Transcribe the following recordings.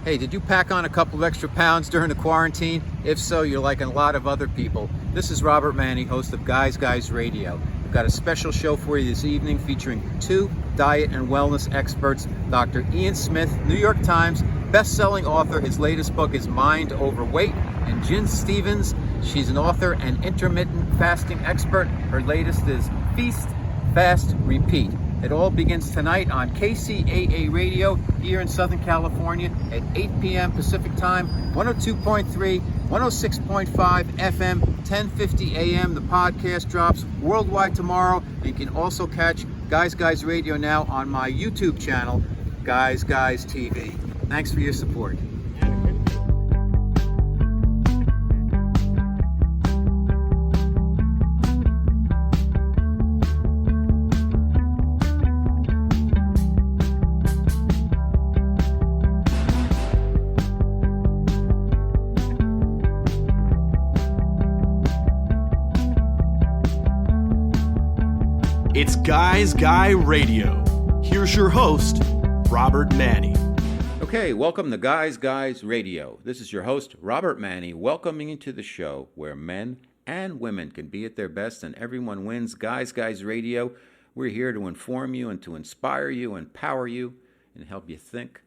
Hey, did you pack on a couple of extra pounds during the quarantine? If so, you're like a lot of other people. This is Robert Manni, host of Guys Radio. We've got a special show for you this evening featuring two diet and wellness experts, Dr. Ian Smith, New York Times best-selling author. His latest book is Mind Over Weight, and Jen Stevens. She's an author and intermittent fasting expert. Her latest is Feast, Fast, Repeat. It all begins tonight on KCAA Radio here in Southern California at 8 p.m. Pacific Time, 102.3, 106.5 FM, 1050 a.m. The podcast drops worldwide tomorrow. You can also catch Guys Radio now on my YouTube channel, Guys TV. Thanks for your support. It's Guy Radio. Here's your host, Robert Manni. Okay, welcome to Guys Radio. This is your host, Robert Manni, welcoming you to the show where men and women can be at their best and everyone wins. Guys Radio. We're here to inform you and to inspire you, empower you, and help you think,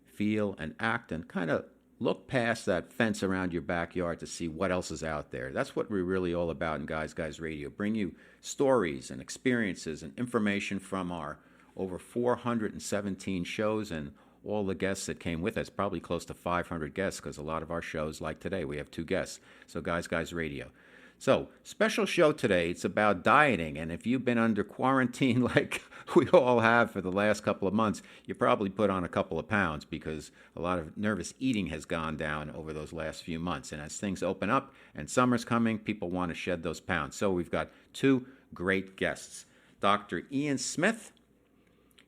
feel, and act, and kind of look past that fence around your backyard to see what else is out there. That's what we're really all about in Guys Radio. Bring you stories and experiences and information from our over 417 shows and all the guests that came with us, probably close to 500 guests, because a lot of our shows, like today, we have 2 guests. So Guys Radio. So, special show today. It's about dieting, and if you've been under quarantine like we all have for the last couple of months, you probably put on a couple of pounds because a lot of nervous eating has gone down over those last few months. And as things open up and summer's coming, people want to shed those pounds. So we've got 2 great guests. Dr. Ian Smith.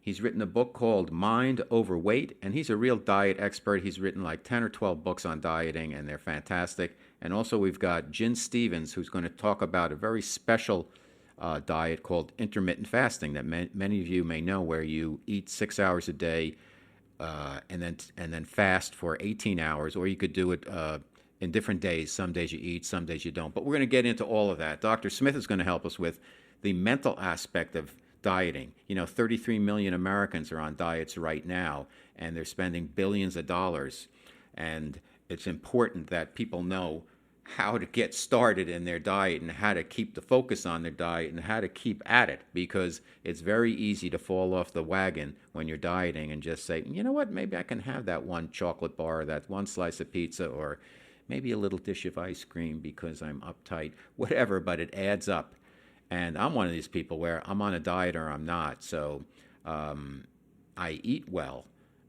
He's written a book called Mind Over Weight, and he's a real diet expert. He's written like 10 or 12 books on dieting, and they're fantastic. And also we've got Jen Stevens, who's going to talk about a very special diet called Intermittent Fasting that many of you may know, where you eat 6 hours a day and then fast for 18 hours, or you could do it in different days. Some days you eat, some days you don't. But we're going to get into all of that. Dr. Smith is going to help us with the mental aspect of dieting. 33 million Americans are on diets right now, and they're spending billions of dollars. And it's important that people know how to get started in their diet and how to keep the focus on their diet and how to keep at it, because it's very easy to fall off the wagon when you're dieting and just say, you know what, maybe I can have that one chocolate bar, or that one slice of pizza, or maybe a little dish of ice cream because I'm uptight, whatever, but it adds up. And I'm one of these people where I'm on a diet or I'm not. So I eat well,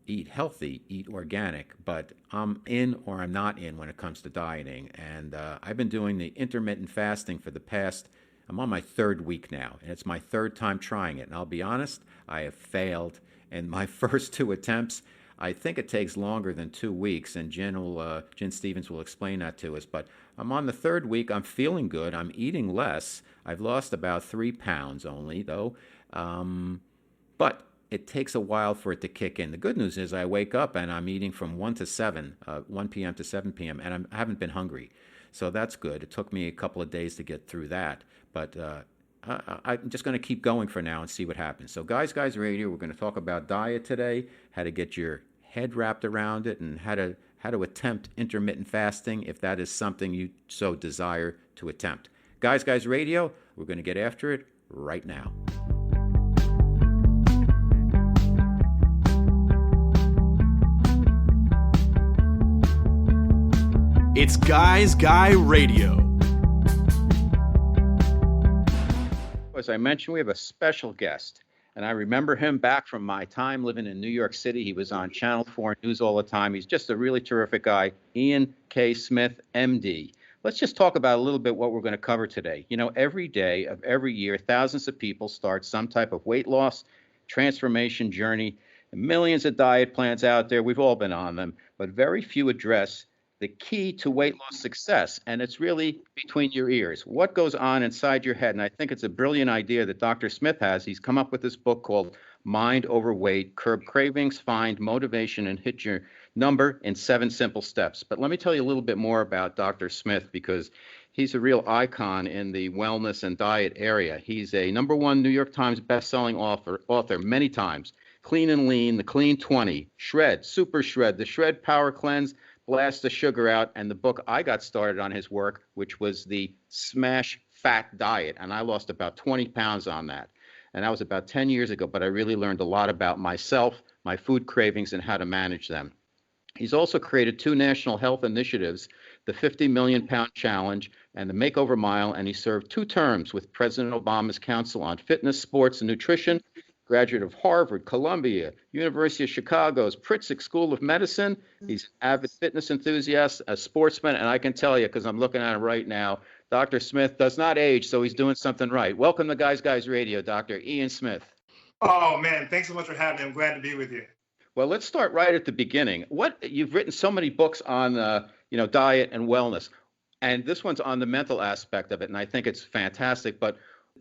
eat healthy, eat organic, but I'm in or I'm not in when it comes to dieting. And I've been doing the intermittent fasting for the past, I'm on my 3rd week now, and it's my 3rd time trying it. And I'll be honest, I have failed in my first 2 attempts. I think it takes longer than 2 weeks, and Jen Stevens will explain that to us. But I'm on the 3rd week. I'm feeling good. I'm eating less. I've lost about 3 pounds only, though. But it takes a while for it to kick in. The good news is I wake up and I'm eating from 1 p.m. to 7 p.m., and I haven't been hungry. So that's good. It took me a couple of days to get through that. But I'm just going to keep going for now and see what happens. So Guys Radio, we're going to talk about diet today, how to get your head wrapped around it, and how to attempt intermittent fasting if that is something you so desire to attempt. Guys Radio, we're going to get after it right now. It's Guy Radio. As I mentioned, we have a special guest, and I remember him back from my time living in New York City. He was on Channel 4 News all the time. He's just a really terrific guy, Ian K. Smith, MD. Let's just talk about a little bit what we're going to cover today. Every day of every year, thousands of people start some type of weight loss, transformation journey. Millions of diet plans out there. We've all been on them, but very few address the key to weight loss success, and it's really between your ears. What goes on inside your head? And I think it's a brilliant idea that Dr. Smith has. He's come up with this book called Mind Over Weight, Curb Cravings, Find Motivation, and Hit Your number in 7 simple steps. But let me tell you a little bit more about Dr. Smith, because he's a real icon in the wellness and diet area. He's a #1 New York Times bestselling author many times. Clean and Lean, The Clean 20, Shred, Super Shred, The Shred Power Cleanse, Blast the Sugar Out, and the book I got started on his work, which was the Smash Fat Diet. And I lost about 20 pounds on that. And that was about 10 years ago, but I really learned a lot about myself, my food cravings, and how to manage them. He's also created 2 national health initiatives, the 50 Million Pound Challenge and the Makeover Mile, and he served 2 terms with President Obama's Council on Fitness, Sports, and Nutrition, graduate of Harvard, Columbia, University of Chicago's Pritzker School of Medicine. He's an avid fitness enthusiast, a sportsman, and I can tell you, because I'm looking at him right now, Dr. Smith does not age, so he's doing something right. Welcome to Guys Radio, Dr. Ian Smith. Oh, man, thanks so much for having me. I'm glad to be with you. Well, let's start right at the beginning. You've written so many books on diet and wellness, and this one's on the mental aspect of it, and I think it's fantastic. But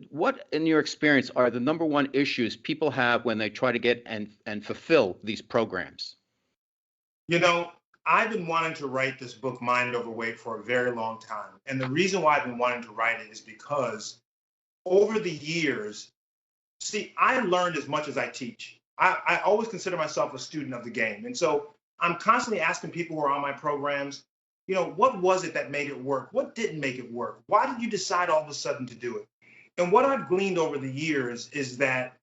what, in your experience, are the #1 issues people have when they try to get and fulfill these programs? You know, I've been wanting to write this book, Mind Over Weight, for a very long time. And the reason why I've been wanting to write it is because over the years, I learned as much as I teach. I always consider myself a student of the game. And so I'm constantly asking people who are on my programs, what was it that made it work? What didn't make it work? Why did you decide all of a sudden to do it? And what I've gleaned over the years is that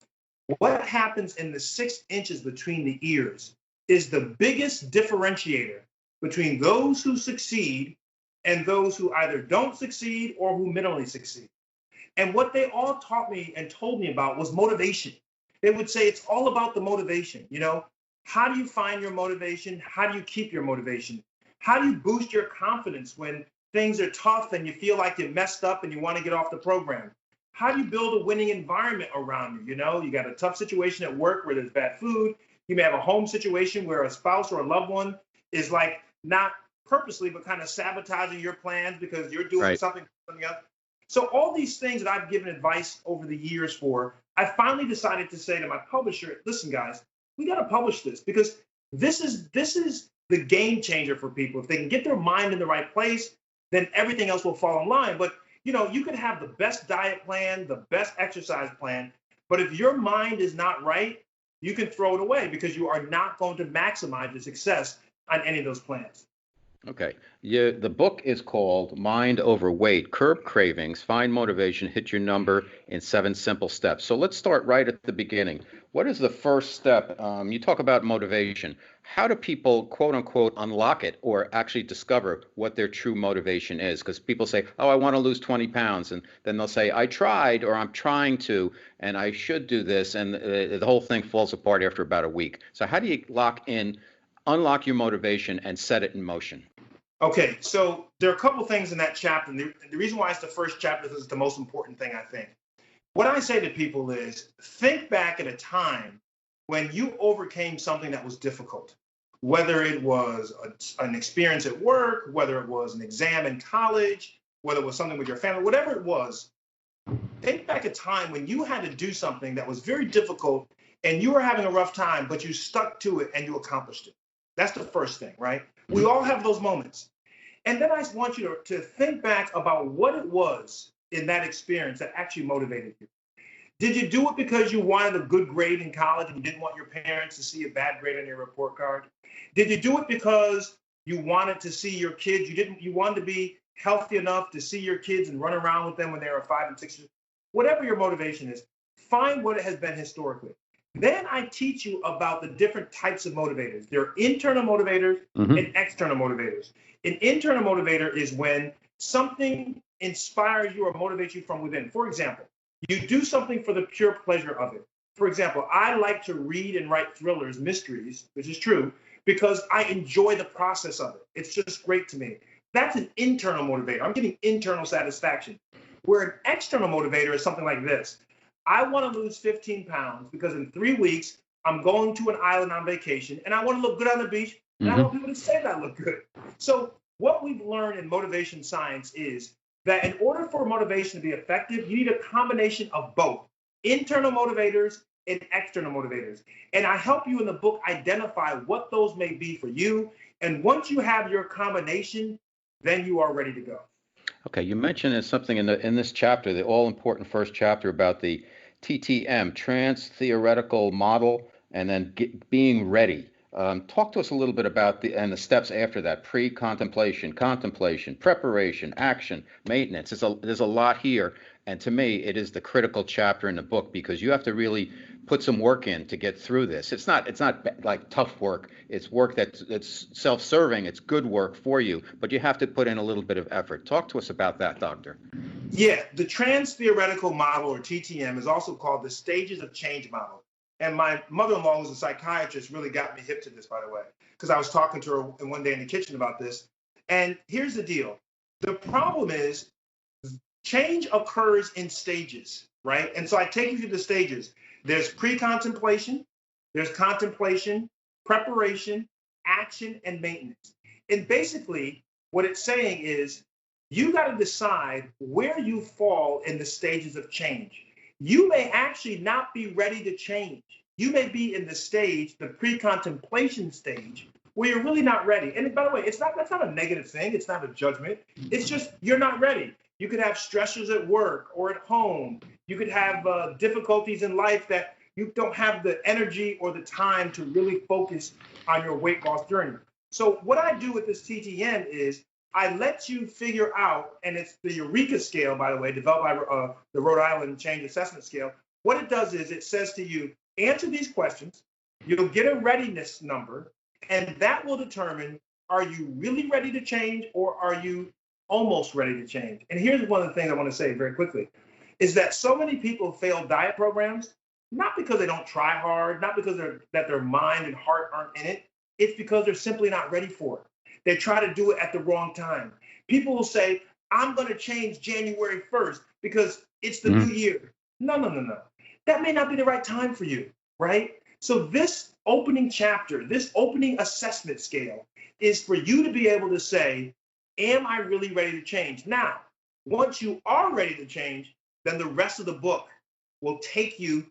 what happens in the 6 inches between the ears is the biggest differentiator between those who succeed and those who either don't succeed or who minimally succeed. And what they all taught me and told me about was motivation. They would say it's all about the motivation. How do you find your motivation? How do you keep your motivation? How do you boost your confidence when things are tough and you feel like you messed up and you want to get off the program? How do you build a winning environment around you? You got a tough situation at work where there's bad food. You may have a home situation where a spouse or a loved one is like not purposely, but kind of sabotaging your plans because you're doing something else. So all these things that I've given advice over the years for, I finally decided to say to my publisher, listen, guys, we got to publish this because this is the game changer for people. If they can get their mind in the right place, then everything else will fall in line. But you could have the best diet plan, the best exercise plan, but if your mind is not right, you can throw it away because you are not going to maximize the success on any of those plans. Okay. The book is called Mind Over Weight, Curb Cravings, Find Motivation, Hit Your Number in 7 Simple Steps. So let's start right at the beginning. What is the first step? You talk about motivation. How do people, quote unquote, unlock it or actually discover what their true motivation is? Because people say, oh, I want to lose 20 pounds. And then they'll say, I tried, or I'm trying to, and I should do this. And the whole thing falls apart after about a week. So how do you unlock your motivation and set it in motion? Okay, so there are a couple things in that chapter. And the reason why it's the first chapter is the most important thing, I think. What I say to people is think back at a time when you overcame something that was difficult, whether it was an experience at work, whether it was an exam in college, whether it was something with your family, whatever it was. Think back a time when you had to do something that was very difficult and you were having a rough time, but you stuck to it and you accomplished it. That's the first thing, right? We all have those moments. And then I want you to think back about what it was in that experience that actually motivated you. Did you do it because you wanted a good grade in college and you didn't want your parents to see a bad grade on your report card? Did you do it because you wanted to see your kids? You wanted to be healthy enough to see your kids and run around with them when they were 5 and 6 years? Whatever your motivation is, find what it has been historically. Then I teach you about the different types of motivators. There are internal motivators and external motivators. An internal motivator is when something inspires you or motivates you from within. For example, you do something for the pure pleasure of it. For example, I like to read and write thrillers, mysteries, which is true, because I enjoy the process of it. It's just great to me. That's an internal motivator. I'm getting internal satisfaction. Where an external motivator is something like this. I want to lose 15 pounds because in 3 weeks, I'm going to an island on vacation and I want to look good on the beach and I want people to say that I look good. So what we've learned in motivation science is that in order for motivation to be effective, you need a combination of both internal motivators and external motivators. And I help you in the book identify what those may be for you. And once you have your combination, then you are ready to go. Okay, you mentioned something in this chapter, the all important first chapter about the TTM, trans theoretical model, and then being ready. Talk to us a little bit about the steps after that: pre-contemplation, contemplation, preparation, action, maintenance. There's a lot here, and to me, it is the critical chapter in the book because you have to really put some work in to get through this. It's not like tough work. It's work that's self-serving. It's good work for you, but you have to put in a little bit of effort. Talk to us about that, Doctor. Yeah, the trans theoretical model, or TTM, is also called the stages of change model. And my mother-in-law, who's a psychiatrist, really got me hip to this, by the way, because I was talking to her one day in the kitchen about this. And here's the deal. The problem is change occurs in stages, right? And so I take you through the stages. There's pre-contemplation, there's contemplation, preparation, action, and maintenance. And basically, what it's saying is you got to decide where you fall in the stages of change. You may actually not be ready to change. You may be in the stage, the pre-contemplation stage, where you're really not ready. And by the way, that's not a negative thing. It's not a judgment. It's just you're not ready. You could have stressors at work or at home. You could have difficulties in life that you don't have the energy or the time to really focus on your weight loss journey. So what I do with this TTM is I let you figure out, and it's the Eureka Scale, by the way, developed by the Rhode Island Change Assessment Scale. What it does is it says to you, answer these questions, you'll get a readiness number, and that will determine, are you really ready to change or are you almost ready to change? And here's one of the things I want to say very quickly, is that so many people fail diet programs, not because they don't try hard, not because their mind and heart aren't in it, it's because they're simply not ready for it. They try to do it at the wrong time. People will say, I'm going to change January 1st because it's the new year. No. That may not be the right time for you, right? So this opening chapter, this opening assessment scale is for you to be able to say, am I really ready to change? Now, once you are ready to change, then the rest of the book will take you,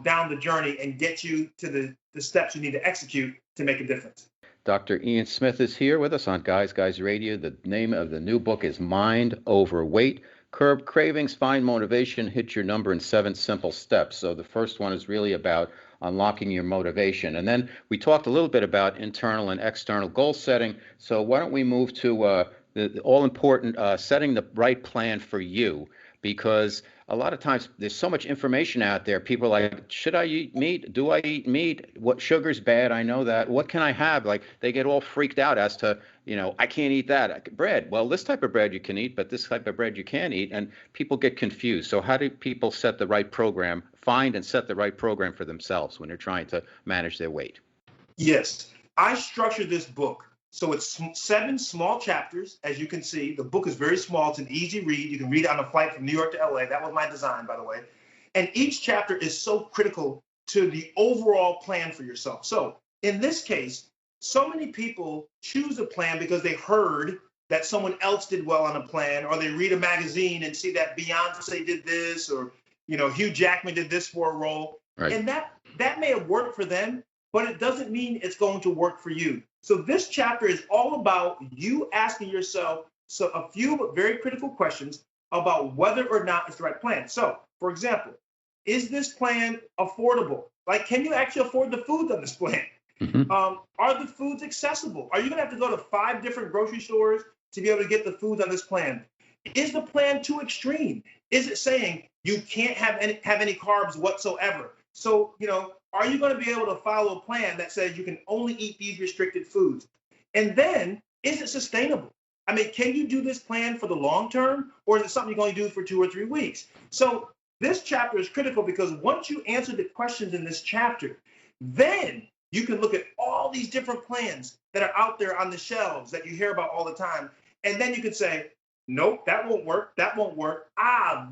down the journey and get you to the steps you need to execute to make a difference. Dr. Ian Smith is here with us on Guys Guys Radio. The name of the new book is Mind Over Weight: Curb Cravings, Find Motivation, Hit Your Number in 7 Simple Steps. So the first one is really about unlocking your motivation. And then we talked a little bit about internal and external goal setting. So why don't we move to the all-important setting the right plan for you? Because a lot of times there's so much information out there. People are like, should I eat meat? Do I eat meat? What sugar's bad? I know that. What can I have? Like they get all freaked out as to, I can't eat that. Bread. Well, this type of bread you can eat, but this type of bread you can't eat. And people get confused. So how do people set the right program, find and set the right program for themselves when they're trying to manage their weight? Yes. I structured this book. So it's 7 small chapters. As you can see, the book is very small. It's an easy read. You can read it on a flight from New York to LA. That was my design, by the way. And each chapter is so critical to the overall plan for yourself. So in this case, so many people choose a plan because they heard that someone else did well on a plan, or they read a magazine and see that Beyonce did this, or Hugh Jackman did this for a role. Right. And that may have worked for them, but it doesn't mean it's going to work for you. So this chapter is all about you asking yourself a few but very critical questions about whether or not it's the right plan. So, for example, is this plan affordable? Like, can you actually afford the foods on this plan? Mm-hmm. Are the foods accessible? Are you going to have to go to 5 different grocery stores to be able to get the foods on this plan? Is the plan too extreme? Is it saying you can't have any carbs whatsoever? So, are you going to be able to follow a plan that says you can only eat these restricted foods? And then, is it sustainable? I mean, can you do this plan for the long term, or is it something you're going to do for 2 or 3 weeks? So this chapter is critical because once you answer the questions in this chapter, then you can look at all these different plans that are out there on the shelves that you hear about all the time. And then you can say, nope, that won't work. That won't work.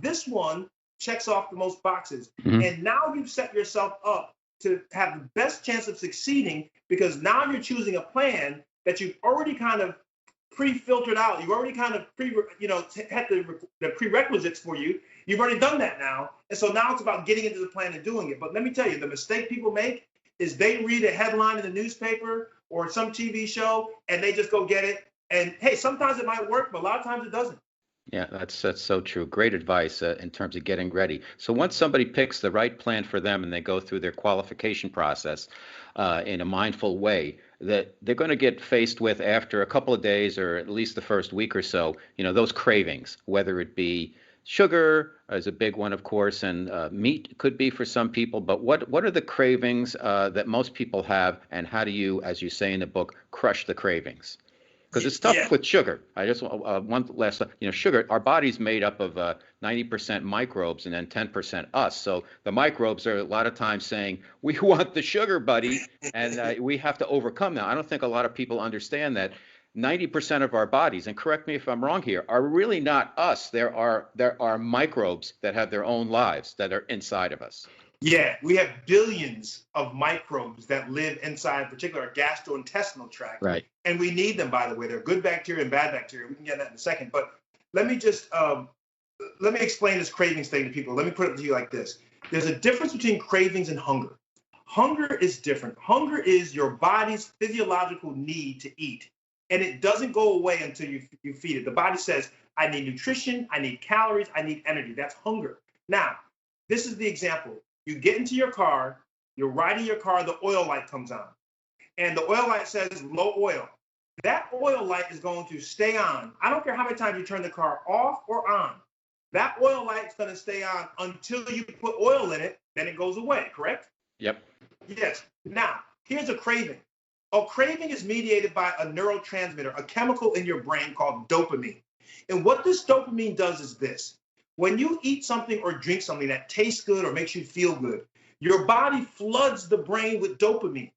This one checks off the most boxes. Mm-hmm. And now you've set yourself up to have the best chance of succeeding, because now you're choosing a plan that you've already kind of pre-filtered out. You already kind of had the prerequisites for you. You've already done that now. And so now it's about getting into the plan and doing it. But let me tell you, the mistake people make is they read a headline in the newspaper or some TV show and they just go get it. And hey, sometimes it might work, but a lot of times it doesn't. Yeah, that's so true. Great advice in terms of getting ready. So once somebody picks the right plan for them and they go through their qualification process in a mindful way, that they're going to get faced with after a couple of days or at least the first week or so, those cravings, whether it be sugar is a big one, of course, and meat could be for some people. But what are the cravings that most people have, and how do you, as you say in the book, crush the cravings? Because it's tough with sugar. I just one last, sugar. Our body's made up of 90% microbes and then 10% us. So the microbes are a lot of times saying, "We want the sugar, buddy," and we have to overcome that. I don't think a lot of people understand that 90% of our bodies, and correct me if I'm wrong here, are really not us. There are microbes that have their own lives that are inside of us. Yeah, we have billions of microbes that live inside, in particular, our gastrointestinal tract. Right. And we need them, by the way. They're good bacteria and bad bacteria. We can get that in a second. But let me just let me explain this cravings thing to people. Let me put it to you like this. There's a difference between cravings and hunger. Hunger is different. Hunger is your body's physiological need to eat. And it doesn't go away until you feed it. The body says, I need nutrition, I need calories, I need energy. That's hunger. Now, this is the example. You get into your car, you're riding your car, the oil light comes on. And the oil light says low oil. That oil light is going to stay on. I don't care how many times you turn the car off or on. That oil light's going to stay on until you put oil in it, then it goes away, correct? Yep. Yes. Now, here's a craving. A craving is mediated by a neurotransmitter, a chemical in your brain called dopamine. And what this dopamine does is this. When you eat something or drink something that tastes good or makes you feel good, your body floods the brain with dopamine.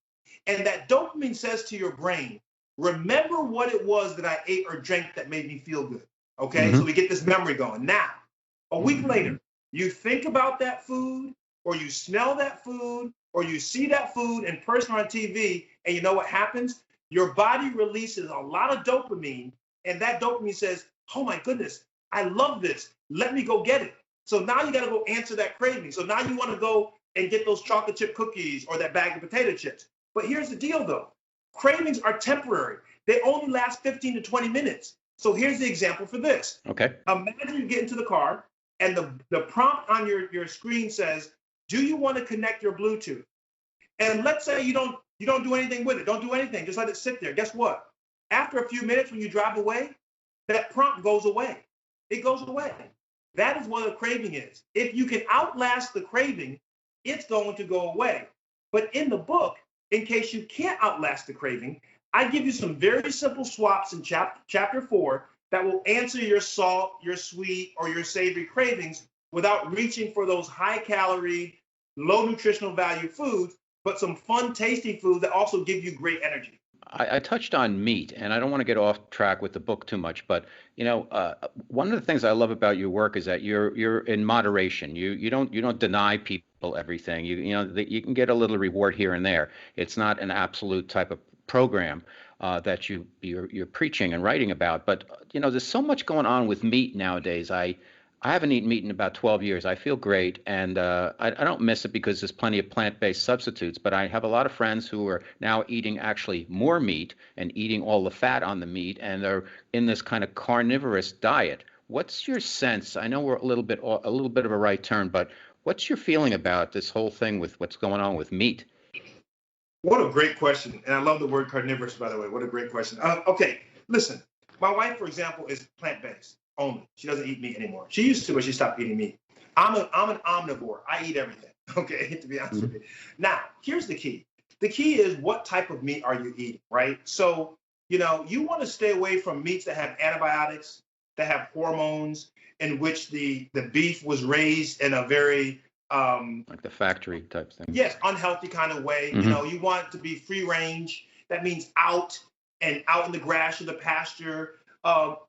And that dopamine says to your brain, remember what it was that I ate or drank that made me feel good. Okay, So we get this memory going. Now, a week later, you think about that food, or you smell that food, or you see that food in person or on TV, and you know what happens? Your body releases a lot of dopamine, and that dopamine says, oh my goodness, I love this. Let me go get it. So now you got to go answer that craving. So now you want to go and get those chocolate chip cookies or that bag of potato chips. But here's the deal, though. Cravings are temporary. They only last 15 to 20 minutes. So here's the example for this. Okay. Imagine you get into the car and the prompt on your screen says, do you want to connect your Bluetooth? And let's say you don't do anything with it. Don't do anything. Just let it sit there. Guess what? After a few minutes when you drive away, that prompt goes away. It goes away. That is what a craving is. If you can outlast the craving, it's going to go away. But in the book, in case you can't outlast the craving, I give you some very simple swaps in chapter 4 that will answer your salt, your sweet, or your savory cravings without reaching for those high-calorie, low nutritional value foods, but some fun, tasty foods that also give you great energy. I touched on meat, and I don't want to get off track with the book too much, but one of the things I love about your work is that you're in moderation. You don't deny people everything. You can get a little reward here and there. It's not an absolute type of program that you're preaching and writing about. But there's so much going on with meat nowadays. I haven't eaten meat in about 12 years. I feel great, and I don't miss it because there's plenty of plant-based substitutes, but I have a lot of friends who are now eating actually more meat and eating all the fat on the meat, and they're in this kind of carnivorous diet. What's your sense? I know we're a little bit of a right turn, but what's your feeling about this whole thing with what's going on with meat? What a great question. And I love the word carnivorous, by the way. What a great question. Okay, listen, my wife, for example, is plant-based only. She doesn't eat meat anymore. She used to, but she stopped eating meat. I'm an omnivore. I eat everything. Okay, to be honest with you. Now, here's the key. The key is what type of meat are you eating, right? So, you want to stay away from meats that have antibiotics, that have hormones, in which the beef was raised in a very like the factory type thing. Yes, unhealthy kind of way. You want it to be free range. That means out in the grass or the pasture.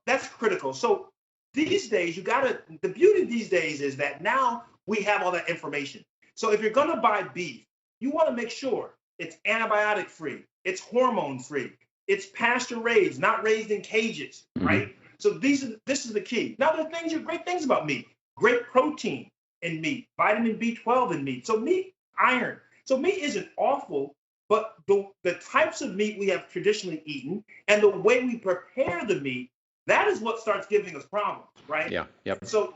That's critical. So these days, the beauty these days is that now we have all that information. So if you're going to buy beef, you want to make sure it's antibiotic free, it's hormone free, It's pasture raised, not raised in cages, right? So this is the key. Now, there are great things about meat. Great protein in meat, vitamin B12 in meat. So meat, iron. So meat isn't awful, but the types of meat we have traditionally eaten and the way we prepare the meat, that is what starts giving us problems, right? Yeah. Yep. So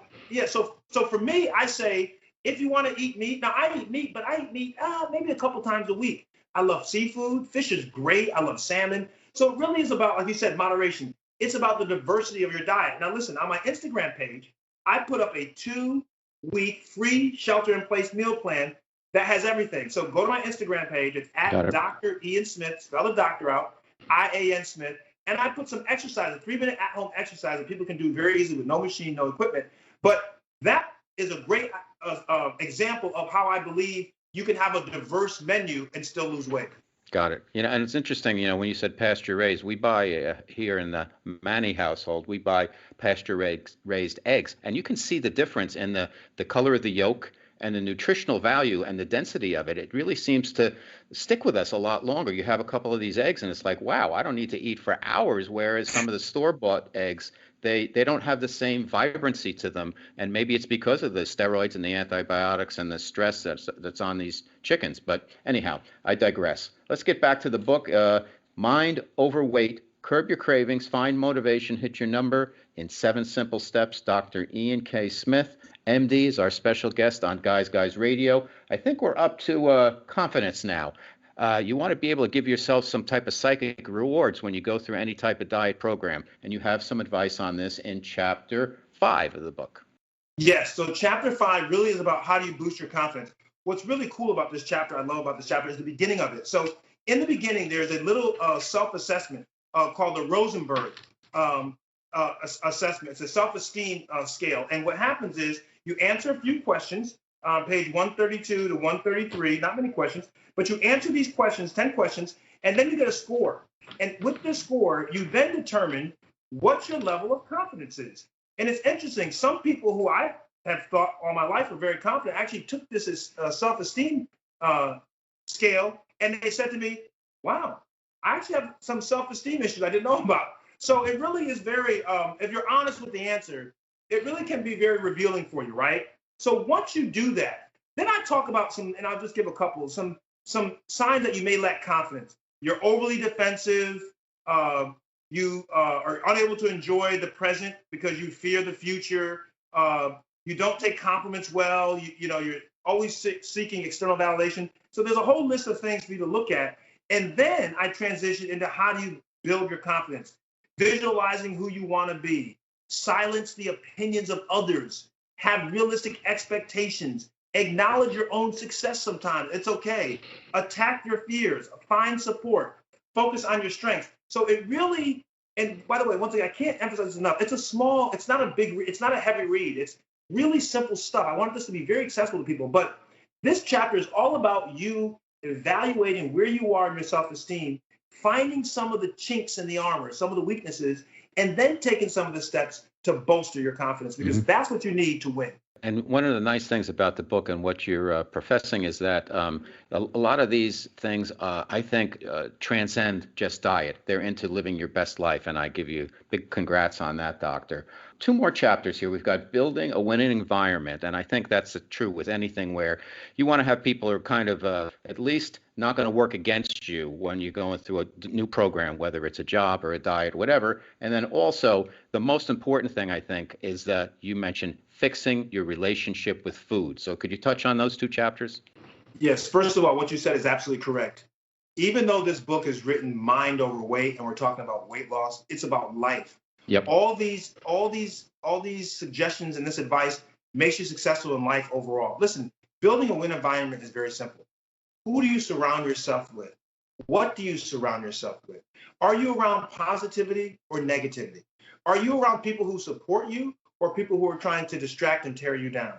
for me, I say, if you want to eat meat, now I eat meat, but I eat meat maybe a couple times a week. I love seafood. Fish is great. I love salmon. So it really is about, like you said, moderation. It's about the diversity of your diet. Now, listen, on my Instagram page, I put up a 2-week free shelter-in-place meal plan that has everything. So go to my Instagram page. It's at Dr. Ian Smith, spell the doctor out, I-A-N Smith. And I put some exercises, 3-minute at-home exercise that people can do very easily with no machine, no equipment. But that is a great example of how I believe you can have a diverse menu and still lose weight. Got it. And it's interesting, when you said pasture raised, we buy here in the Manni household, we buy pasture raised eggs, and you can see the difference in the color of the yolk and the nutritional value and the density of it. It really seems to stick with us a lot longer. You have a couple of these eggs and it's like, wow, I don't need to eat for hours, whereas some of the store-bought eggs, they don't have the same vibrancy to them. And maybe it's because of the steroids and the antibiotics and the stress that's on these chickens. But anyhow, I digress. Let's get back to the book. Mind Over Weight, Curb Your Cravings, Find Motivation, Hit Your Number in 7 Simple Steps. Dr. Ian K. Smith, MD, is our special guest on Guys Radio. I think we're up to confidence now. You want to be able to give yourself some type of psychic rewards when you go through any type of diet program. And you have some advice on this in chapter 5 of the book. Yes. So chapter 5 really is about how do you boost your confidence. What's really cool about this chapter, I love about this chapter, is the beginning of it. So in the beginning, there's a little self-assessment called the Rosenberg assessment. It's a self-esteem scale. And what happens is you answer a few questions, page 132 to 133, not many questions, but you answer these questions, 10 questions, and then you get a score. And with this score, you then determine what your level of confidence is. And it's interesting. Some people who I have thought all my life were very confident actually took this as a self-esteem scale, and they said to me, wow, I actually have some self-esteem issues I didn't know about. So it really is very, if you're honest with the answer, it really can be very revealing for you, right? So once you do that, then I talk about some, and I'll just give a couple, some signs that you may lack confidence. You're overly defensive. You are unable to enjoy the present because you fear the future. You don't take compliments well. You're always seeking external validation. So there's a whole list of things for you to look at. And then I transition into how do you build your confidence? Visualizing who you want to be. Silence the opinions of others. Have realistic expectations. Acknowledge your own success sometimes. It's okay. Attack your fears. Find support. Focus on your strengths. So it really, and by the way, one thing I can't emphasize this enough, it's not a heavy read. It's really simple stuff. I want this to be very accessible to people, but this chapter is all about you evaluating where you are in your self-esteem, finding some of the chinks in the armor, some of the weaknesses, and then taking some of the steps to bolster your confidence, because that's what you need to win. And one of the nice things about the book and what you're professing is that a lot of these things, I think, transcend just diet. They're into living your best life, and I give you big congrats on that, Doctor. 2 more chapters here. We've got building a winning environment, and I think that's true with anything where you want to have people who are kind of at least not going to work against you when you're going through a new program, whether it's a job or a diet, whatever. And then also, the most important thing, I think, is that you mentioned fixing your relationship with food. So could you touch on those 2 chapters? Yes. First of all, what you said is absolutely correct. Even though this book is written mind over weight and we're talking about weight loss, it's about life. Yep. All these suggestions and this advice makes you successful in life overall. Listen, building a win environment is very simple. Who do you surround yourself with? What do you surround yourself with? Are you around positivity or negativity? Are you around people who support you or people who are trying to distract and tear you down?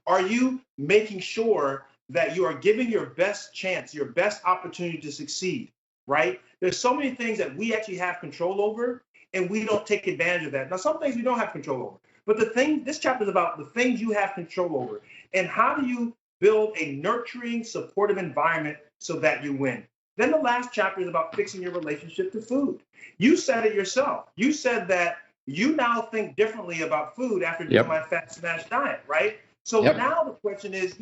Are you making sure that you are giving your best chance, your best opportunity to succeed, right? There's so many things that we actually have control over, and we don't take advantage of that. Now, some things we don't have control over, but this chapter is about the things you have control over, and how do you build a nurturing, supportive environment so that you win. Then the last chapter is about fixing your relationship to food. You said it yourself. You said that you now think differently about food after doing my fat smash diet, right? So now the question is,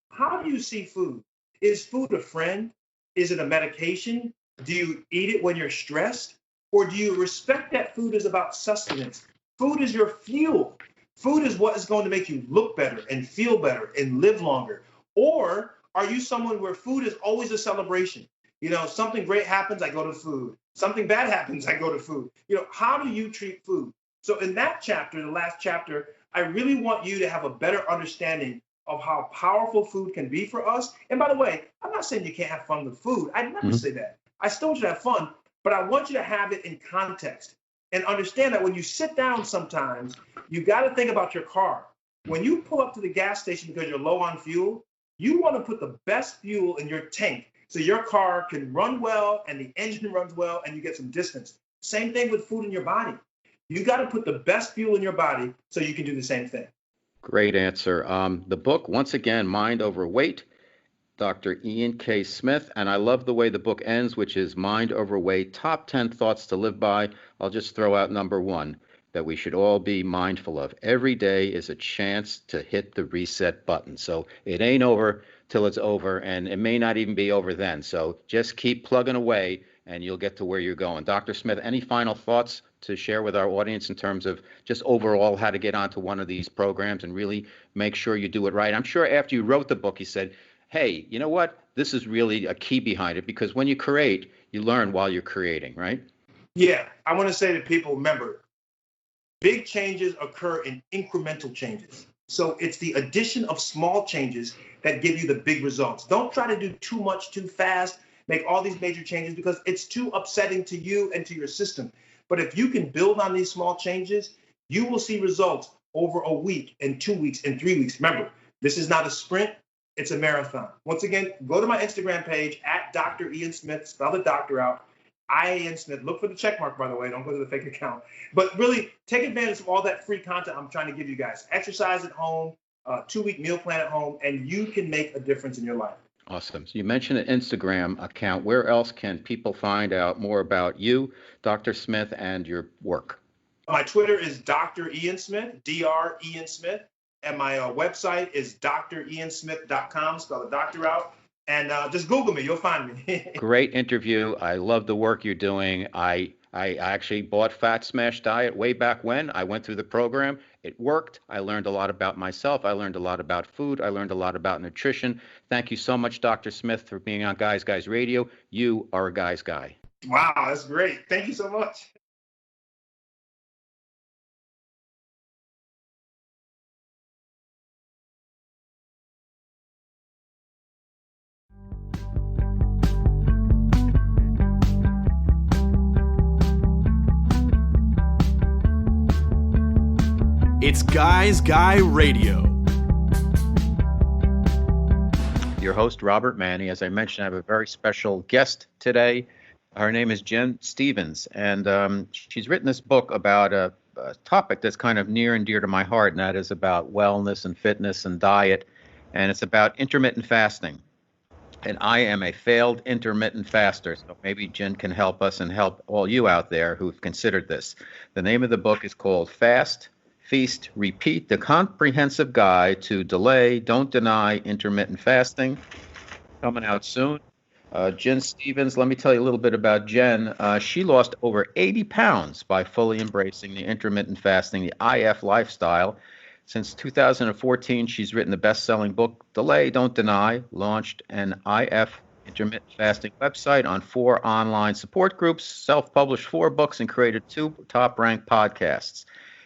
how do you see food? Is food a friend? Is it a medication? Do you eat it when you're stressed? Or do you respect that food is about sustenance? Food is your fuel. Food is what is going to make you look better and feel better and live longer. Or are you someone where food is always a celebration? You know, something great happens, I go to food. Something bad happens, I go to food. You know, how do you treat food? So in that chapter, the last chapter, I really want you to have a better understanding of how powerful food can be for us. And by the way, I'm not saying you can't have fun with food. I never say that. I still want you to have fun, but I want you to have it in context and understand that when you sit down sometimes, you got to think about your car. When you pull up to the gas station because you're low on fuel, you want to put the best fuel in your tank so your car can run well and the engine runs well and you get some distance. Same thing with food in your body. You got to put the best fuel in your body so you can do the same thing. Great answer. The book, once again, Mind Over Weight, Dr. Ian K. Smith, and I love the way the book ends, which is Mind Over Weight, Top 10 Thoughts to Live By. I'll just throw out number one, that we should all be mindful of. Every day is a chance to hit the reset button. So it ain't over till it's over, and it may not even be over then. So just keep plugging away, and you'll get to where you're going. Dr. Smith, any final thoughts to share with our audience in terms of just overall how to get onto one of these programs and really make sure you do it right? I'm sure after you wrote the book, you said, hey, you know what? This is really a key behind it, because when you create, you learn while you're creating, right? Yeah, I want to say to people, remember, big changes occur in incremental changes. So it's the addition of small changes that give you the big results. Don't try to do too much too fast, make all these major changes, because it's too upsetting to you and to your system. But if you can build on these small changes, you will see results over a week and 2 weeks and 3 weeks. Remember, this is not a sprint, it's a marathon. Once again, go to my Instagram page at Dr. Ian Smith, spell the doctor out, Ian Smith. Look for the check mark, by the way. Don't go to the fake account. But really, take advantage of all that free content I'm trying to give you guys. Exercise at home, 2-week meal plan at home, and you can make a difference in your life. Awesome. So you mentioned an Instagram account. Where else can people find out more about you, Dr. Smith, and your work? My Twitter is Dr. Ian Smith, Dr. Ian Smith. And my website is driansmith.com. Spell the doctor out. And just Google me. You'll find me. Great interview. I love the work you're doing. I actually bought Fat Smash Diet way back when. I went through the program. It worked. I learned a lot about myself. I learned a lot about food. I learned a lot about nutrition. Thank you so much, Dr. Smith, for being on Guys Guys Radio. You are a guy's guy. Wow, that's great. Thank you so much. It's Guys Guy Radio. Your host, Robert Manni. As I mentioned, I have a very special guest today. Her name is Jen Stevens, and she's written this book about a topic that's kind of near and dear to my heart, and that is about wellness and fitness and diet, and it's about intermittent fasting. And I am a failed intermittent faster, so maybe Jen can help us and help all you out there who've considered this. The name of the book is called Fast, Feast, Repeat, the Comprehensive Guide to Delay, Don't Deny Intermittent Fasting. Coming out soon. Jen Stevens, let me tell you a little bit about Jen. She lost over 80 pounds by fully embracing the intermittent fasting, the IF lifestyle. Since 2014, she's written the best-selling book, Delay, Don't Deny, launched an IF intermittent fasting website on 4 online support groups, self-published 4 books, and created 2 top-ranked podcasts.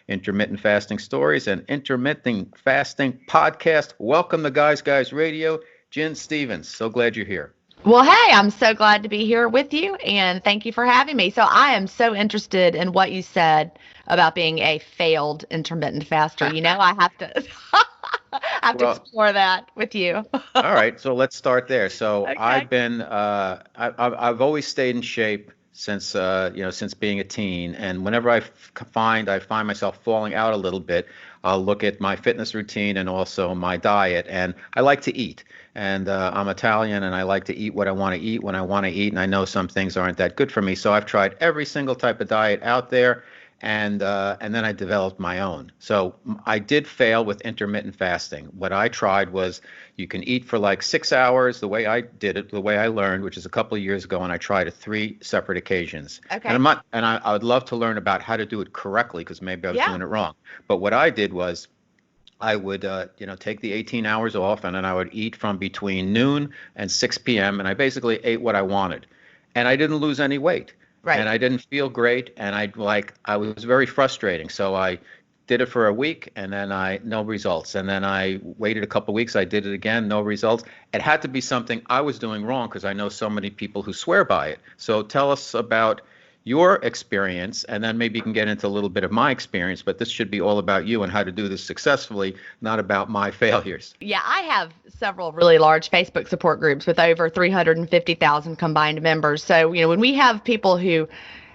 Intermittent Fasting Stories and Intermittent Fasting Podcast. Welcome to Guys Guys Radio. Jen Stevens, so glad you're here. Well, hey, I'm so glad to be here with you, and thank you for having me. So I am so interested in what you said about being a failed intermittent faster. You know, I have to to explore that with you. All right, so let's start there. So Okay. I've always stayed in shape since being a teen. And whenever I find myself falling out a little bit, I'll look at my fitness routine and also my diet. And I like to eat. And I'm Italian, and I like to eat what I want to eat when I want to eat. And I know some things aren't that good for me. So I've tried every single type of diet out there. And then I developed my own. So I did fail with intermittent fasting. What I tried was you can eat for like 6 hours, the way I did it, the way I learned, which is a couple of years ago, and I tried it 3 separate occasions. Okay. And I would love to learn about how to do it correctly, because maybe I was doing it wrong. But what I did was I would take the 18 hours off, and then I would eat from between noon and 6 p.m. and I basically ate what I wanted, and I didn't lose any weight. Right. And I didn't feel great, and I was very frustrating. So I did it for a week, and then no results. And then I waited a couple of weeks. I did it again, no results. It had to be something I was doing wrong, because I know so many people who swear by it. So tell us about your experience, and then maybe you can get into a little bit of my experience, but this should be all about you and how to do this successfully, not about my failures. Yeah, I have several really large Facebook support groups with over 350,000 combined members. So, when we have people who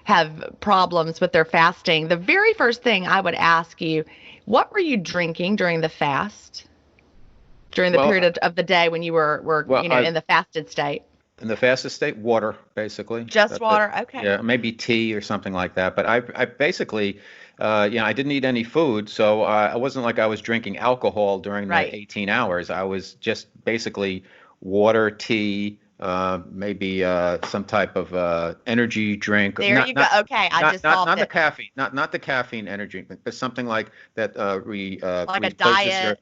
have problems with their fasting, the very first thing I would ask you, what were you drinking during the fast? During the period of the day when you were in the fasted state? In the fastest state, water, basically. Just water, okay. Yeah, maybe tea or something like that. But I basically, I didn't eat any food, so it wasn't like I was drinking alcohol during the 18 hours. I was just basically water, tea, maybe some type of energy drink. There you go. Okay, I just solved not it. the caffeine, not the caffeine energy drink, but something like that. Like a diet.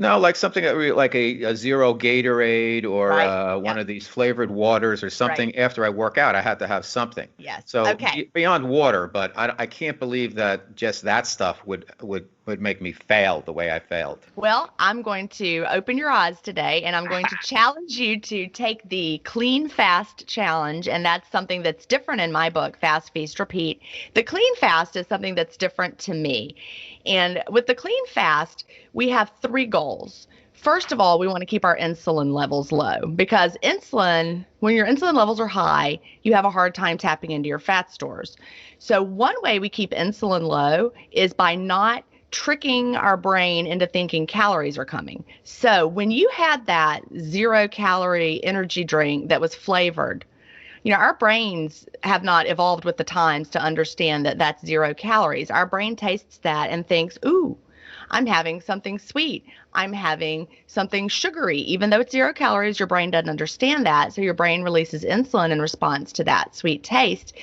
No, like something like a zero Gatorade or one of these flavored waters or something. After I work out, I had to have something. Yes. So beyond water, but I can't believe that just that stuff would make me fail the way I failed. Well, I'm going to open your eyes today, and I'm going to challenge you to take the Clean Fast Challenge, and that's something that's different in my book, Fast, Feast, Repeat. The Clean Fast is something that's different to me. And with the Clean Fast, we have 3 goals. First of all, we want to keep our insulin levels low, because when your insulin levels are high, you have a hard time tapping into your fat stores. So one way we keep insulin low is by not tricking our brain into thinking calories are coming. So when you had that 0-calorie energy drink that was flavored, our brains have not evolved with the times to understand that that's 0 calories. Our brain tastes that and thinks, ooh, I'm having something sweet. I'm having something sugary. Even though it's 0 calories, your brain doesn't understand that. So your brain releases insulin in response to that sweet taste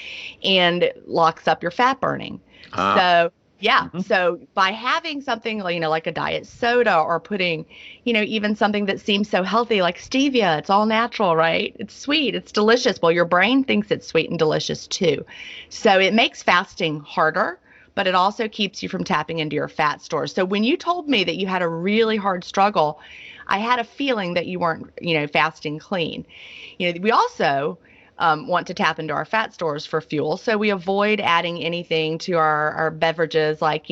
and locks up your fat burning. So so by having something like a diet soda, or putting, even something that seems so healthy like stevia, it's all natural, right? It's sweet, it's delicious. Well, your brain thinks it's sweet and delicious too. So it makes fasting harder, but it also keeps you from tapping into your fat stores. So when you told me that you had a really hard struggle, I had a feeling that you weren't, fasting clean. We also want to tap into our fat stores for fuel. So we avoid adding anything to our beverages, like,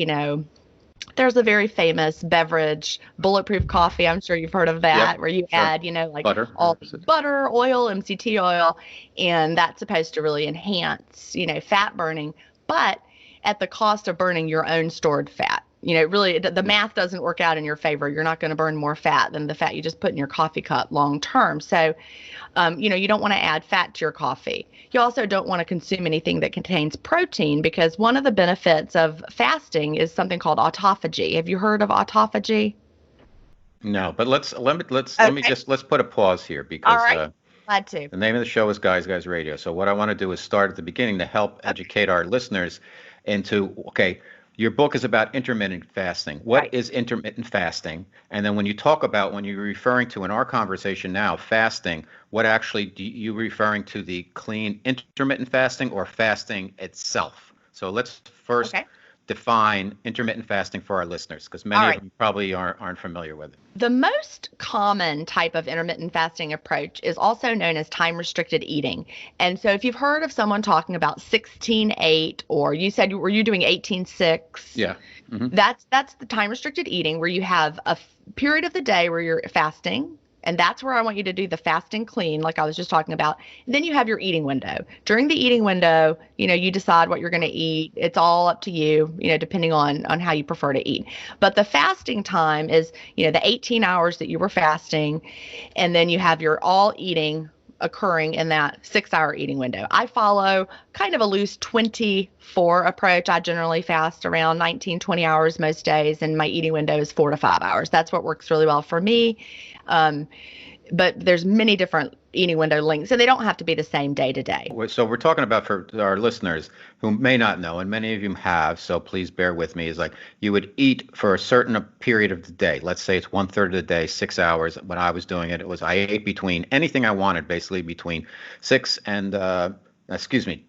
there's a very famous beverage, Bulletproof Coffee. I'm sure you've heard of that, where you add, butter, all butter, oil, MCT oil, and that's supposed to really enhance, fat burning, but at the cost of burning your own stored fat. Really, the math doesn't work out in your favor. You're not going to burn more fat than the fat you just put in your coffee cup long term. So, you don't want to add fat to your coffee. You also don't want to consume anything that contains protein, because one of the benefits of fasting is something called autophagy. Have you heard of autophagy? No, but let's put a pause here, because all right. Glad to. The name of the show is Guys Guys Radio. So what I want to do is start at the beginning to help educate our listeners into, your book is about intermittent fasting. What is intermittent fasting? And then when you're referring to in our conversation now, fasting, what actually do you referring to, the clean intermittent fasting or fasting itself? So let's first define intermittent fasting for our listeners, because many of them probably aren't familiar with it. The most common type of intermittent fasting approach is also known as time-restricted eating. And so if you've heard of someone talking about 16-8, or you said, were you doing 18-6? Yeah. Mm-hmm. That's the time-restricted eating, where you have a period of the day where you're fasting, And that's where I want you to do the fasting clean, like I was just talking about. And then you have your eating window. During the eating window, you decide what you're going to eat. It's all up to you, depending on how you prefer to eat. But the fasting time is, the 18 hours that you were fasting, and then you have your all eating occurring in that 6-hour eating window. I follow kind of a loose 24 approach. I generally fast around 19, 20 hours most days, and my eating window is 4 to 5 hours. That's what works really well for me. But there's many different eating window lengths, and they don't have to be the same day to day. So we're talking about, for our listeners who may not know, and many of you have, so please bear with me, is like you would eat for a certain period of the day. Let's say it's 1/3 of the day, 6 hours. When I was doing it, I ate between anything I wanted, basically between 6 and,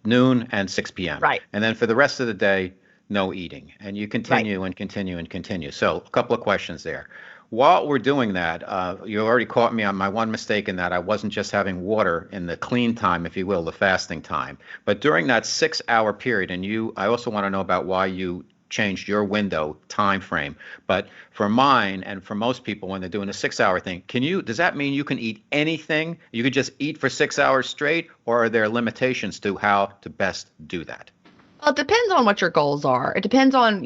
noon and 6 p.m. Right. And then for the rest of the day, no eating. And you continue and continue and continue. So a couple of questions there. While we're doing that, you already caught me on my one mistake in that I wasn't just having water in the clean time, if you will, the fasting time. But during that 6-hour period, and I also want to know about why you changed your window time frame. But for mine and for most people, when they're doing a 6-hour thing, does that mean you can eat anything? You could just eat for 6 hours straight, or are there limitations to how to best do that? Well, it depends on what your goals are. It depends on,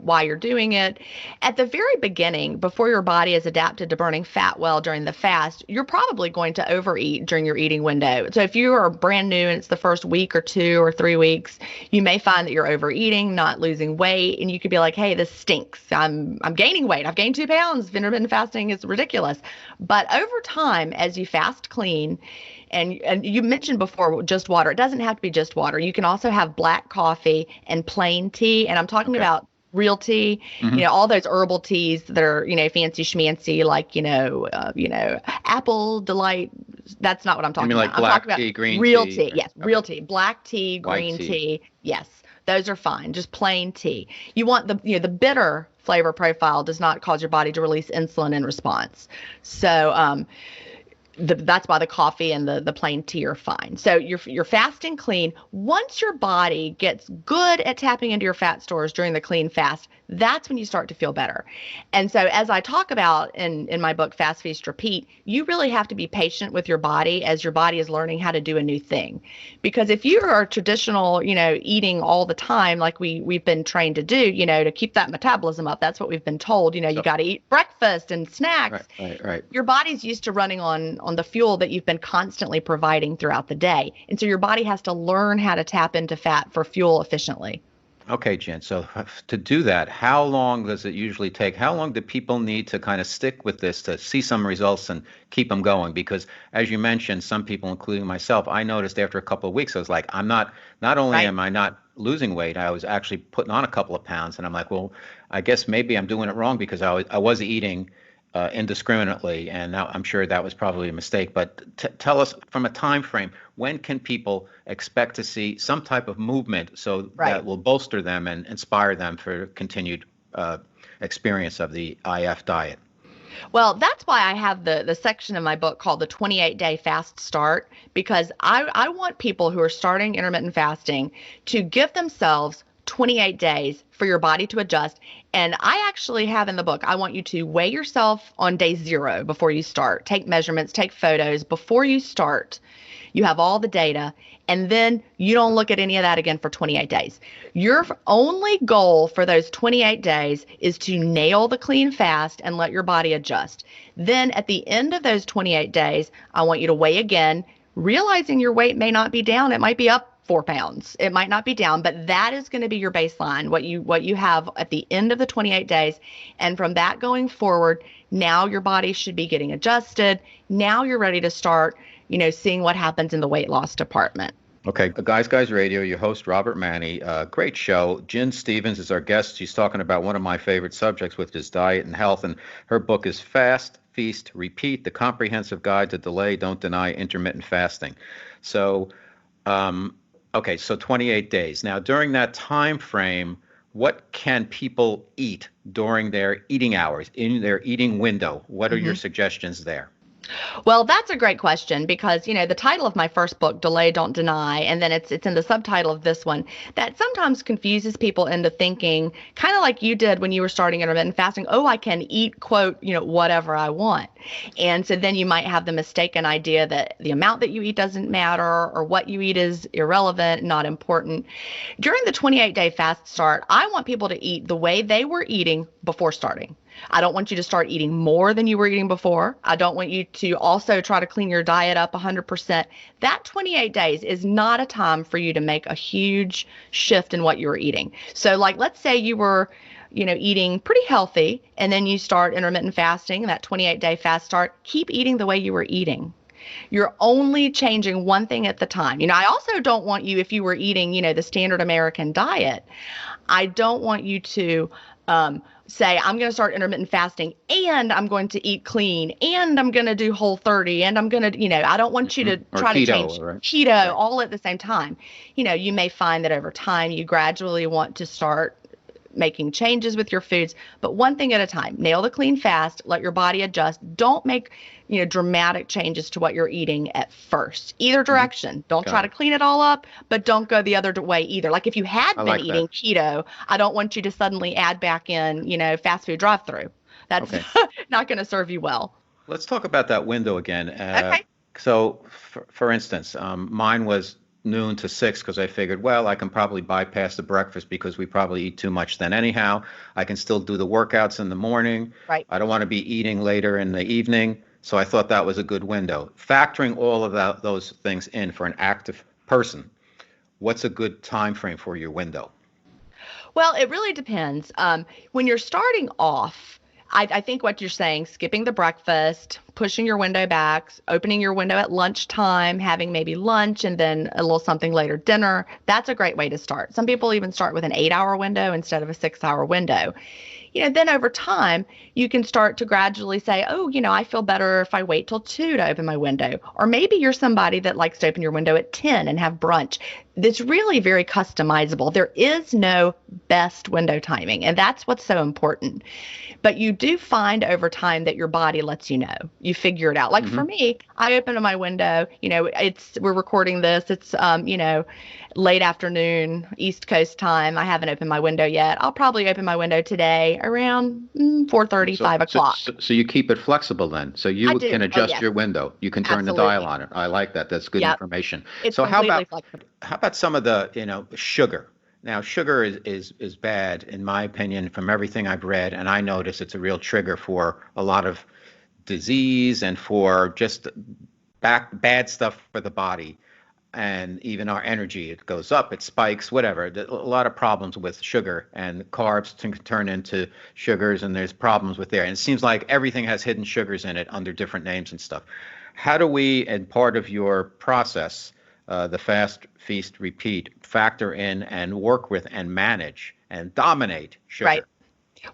why you're doing it. At the very beginning, before your body is adapted to burning fat well during the fast, you're probably going to overeat during your eating window. So if you are brand new and it's the first week or 2 or 3 weeks, you may find that you're overeating, not losing weight, and you could be like, hey, this stinks. I'm gaining weight. I've gained 2 pounds. Intermittent fasting is ridiculous. But over time, as you fast clean, and you mentioned before just water. It doesn't have to be just water. You can also have black coffee and plain tea. And I'm talking about real tea, all those herbal teas that are, fancy schmancy, like, Apple Delight. That's not what I'm talking about. Like black I'm talking tea, about green real tea. Yes, real tea, black tea, green tea. Yes, those are fine. Just plain tea. You want the bitter flavor profile does not cause your body to release insulin in response. So, that's why the coffee and the plain tea are fine. So you're fasting clean. Once your body gets good at tapping into your fat stores during the clean fast, that's when you start to feel better. And so as I talk about in my book, Fast, Feast, Repeat, you really have to be patient with your body as your body is learning how to do a new thing. Because if you are traditional, eating all the time, like we've been trained to do, to keep that metabolism up, that's what we've been told, you got to eat breakfast and snacks. Right. Your body's used to running on the fuel that you've been constantly providing throughout the day. And so your body has to learn how to tap into fat for fuel efficiently. Okay, Jen. So to do that, how long does it usually take? How long do people need to kind of stick with this to see some results and keep them going? Because as you mentioned, some people, including myself, I noticed after a couple of weeks, I was like, not only am I not losing weight, I was actually putting on a couple of pounds. And I'm like, well, I guess maybe I'm doing it wrong because I was eating indiscriminately, and now I'm sure that was probably a mistake. But tell us, from a time frame, when can people expect to see some type of movement that will bolster them and inspire them for continued experience of the IF diet? Well, that's why I have the section in my book called the 28-day fast start, because I want people who are starting intermittent fasting to give themselves 28 days for your body to adjust. And I actually have in the book, I want you to weigh yourself on day 0 before you start. Take measurements, take photos before you start. You have all the data, and then you don't look at any of that again for 28 days. Your only goal for those 28 days is to nail the clean fast and let your body adjust. Then at the end of those 28 days, I want you to weigh again, realizing your weight may not be down. It might be up 4 pounds. It might not be down, but that is going to be your baseline, what you have at the end of the 28 days. And from that going forward, now your body should be getting adjusted. Now you're ready to start, seeing what happens in the weight loss department. Okay, Guys Radio, your host, Robert Manni. Great show. Jen Stevens is our guest. She's talking about one of my favorite subjects, which is diet and health. And her book is Fast, Feast, Repeat, The Comprehensive Guide to Delay, Don't Deny Intermittent Fasting. So, so 28 days. Now, during that time frame, what can people eat during their eating hours, in their eating window? What are your suggestions there? Well, that's a great question because, the title of my first book, Delay, Don't Deny, and then it's in the subtitle of this one, that sometimes confuses people into thinking, kind of like you did when you were starting intermittent fasting, oh, I can eat, quote, whatever I want. And so then you might have the mistaken idea that the amount that you eat doesn't matter or what you eat is irrelevant, not important. During the 28-day fast start, I want people to eat the way they were eating before starting. I don't want you to start eating more than you were eating before. I don't want you to also try to clean your diet up 100%. That 28 days is not a time for you to make a huge shift in what you were eating. So like, let's say you were, eating pretty healthy and then you start intermittent fasting, that 28-day fast start, keep eating the way you were eating. You're only changing one thing at the time. I also don't want you, if you were eating, the standard American diet, I don't want you to say, I'm going to start intermittent fasting and I'm going to eat clean and I'm going to do Whole30 and I'm going to, I don't want you to try to change keto all at the same time. You may find that over time you gradually want to start making changes with your foods, but one thing at a time. Nail the clean fast, let your body adjust. Don't make, dramatic changes to what you're eating at first. Either direction. Don't try to clean it all up, but don't go the other way either. Like if you had been eating keto, I don't want you to suddenly add back in, fast food drive-through. That's not going to serve you well. Let's talk about that window again. Okay. So for instance, mine was noon to 6 because I figured, well, I can probably bypass the breakfast because we probably eat too much then anyhow. I can still do the workouts in the morning. Right. I don't want to be eating later in the evening. So I thought that was a good window. Factoring all of those things in for an active person, what's a good time frame for your window? Well, it really depends. When you're starting off, I think what you're saying, skipping the breakfast, pushing your window back, opening your window at lunchtime, having maybe lunch and then a little something later, dinner, that's a great way to start. Some people even start with an 8-hour window instead of a 6-hour window. Then over time, you can start to gradually say, oh, I feel better if I wait till 2 to open my window. Or maybe you're somebody that likes to open your window at 10 and have brunch. It's really very customizable. There is no best window timing, and that's what's so important. But you do find over time that your body lets you know. You figure it out. Like for me, I open my window, we're recording this. It's, late afternoon, East Coast time. I haven't opened my window yet. I'll probably open my window today around 4:30, 5 o'clock. So you keep it flexible then. So you can adjust your window. You can turn the dial on it. I like that. That's good information. It's so how flexible. about some of the, sugar? Now, sugar is bad, in my opinion, from everything I've read, and I notice it's a real trigger for a lot of disease and for just bad stuff for the body. And even our energy, it goes up, it spikes, whatever. A lot of problems with sugar, and carbs can turn into sugars, and there's problems with there. And it seems like everything has hidden sugars in it under different names and stuff. How do we, and part of your process, the fast, feast, repeat, factor in and work with and manage and dominate sugar? Right.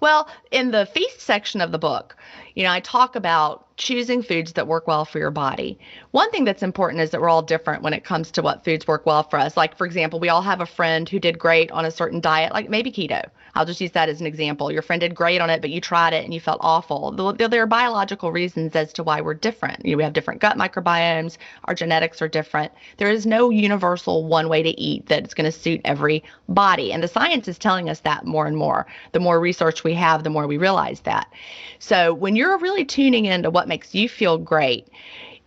Well, in the feast section of the book, I talk about choosing foods that work well for your body. One thing that's important is that we're all different when it comes to what foods work well for us. Like, for example, we all have a friend who did great on a certain diet, like maybe keto. I'll just use that as an example. Your friend did great on it, but you tried it and you felt awful. There are biological reasons as to why we're different. We have different gut microbiomes. Our genetics are different. There is no universal one way to eat that's going to suit every body. And the science is telling us that more and more. The more research we have, the more we realize that. So when you're really tuning into what makes you feel great,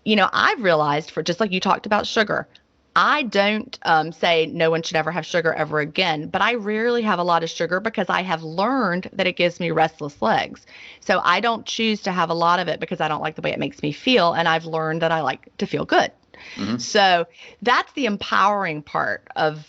I've realized, for just like you talked about sugar, I don't say no one should ever have sugar ever again, but I rarely have a lot of sugar because I have learned that it gives me restless legs. So I don't choose to have a lot of it because I don't like the way it makes me feel, and I've learned that I like to feel good. So that's the empowering part of